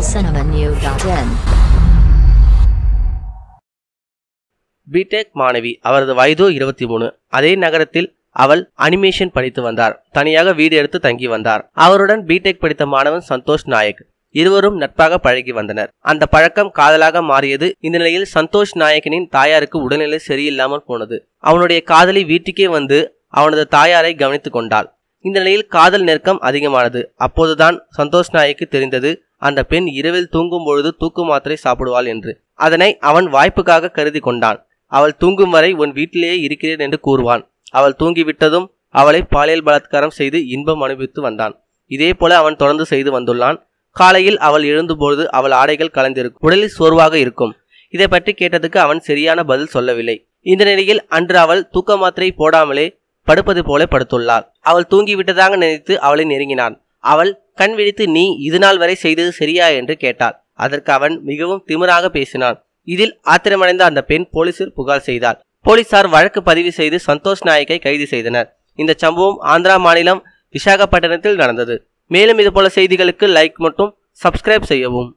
tamilcinemanew.in. BTech மாணவி. அவரது வயதோ 23. அதே நகரத்தில் அவள் அனிமேஷன் படித்து வந்தார். தனியாக வீடு எடுத்து தங்கி வந்தார். அவருடன் பிடெக் படித்த மாணவன் சந்தோஷ் நாயக். இருவரும் நட்பாக பழகி வந்தனர். அந்த பழக்கம் காதலாக மாறியது. இந்த நிலையில் சந்தோஷ் நாயக்கனின் தாயாருக்கு உடல்நிலை சரியில்லாமல் போனது. அவனுடைய காதலி வீட்டுக்கே வந்து அவனது தாயாரை கவனித்துக் கொண்டாள். இந்த நிலையில் காதல் நெருக்கம் அதிகமானது. அப்போதுதான் சந்தோஷ் நாயக்கு தெரிந்தது அந்த பெண் இரவில் தூங்கும் பொழுது தூக்கு மாத்திரை சாப்பிடுவாள் என்று. அதனை அவன் வாய்ப்புக்காக கருதி கொண்டான். அவள் தூங்கும் வரை உன் வீட்டிலேயே இருக்கிறேன் என்று கூறுவான். அவள் தூங்கிவிட்டதும் அவளை பாலியல் பலாத்காரம் செய்து இன்பம் அனுபவித்து வந்தான். இதே போல அவன் தொடர்ந்து செய்து வந்துள்ளான். காலையில் அவள் எழுந்தபொழுது அவள் ஆடைகள் கலந்திருக்கும். உடலில் சோர்வாக இருக்கும். இதை பற்றி கேட்டதுக்கு அவன் சரியான பதில் சொல்லவில்லை. இந்த நிலையில் அன்று அவள் தூக்க மாத்திரை போடாமலே படுப்பது போல படுத்துள்ளாள். அவள் தூங்கிவிட்டதாக நினைத்து அவளை நெருங்கினான். அவள் கண் விழித்து நீ இதுநாள் வரை செய்தது சரியா என்று கேட்டாள். அதற்கு அவன் மிகவும் திமிராக பேசினான். இதில் ஆத்திரமடைந்த அந்த பெண் போலீசில் புகார் செய்தாள். போலீசார் வழக்கு பதிவு செய்து சந்தோஷ் நாயக்கை கைது செய்தனர். இந்த சம்பவம் ஆந்திரா மாநிலம் விசாகப்பட்டினத்தில் நடந்தது. மேலும் இதுபோல செய்திகளுக்கு லைக் மற்றும் சப்ஸ்கிரைப் செய்யவும்.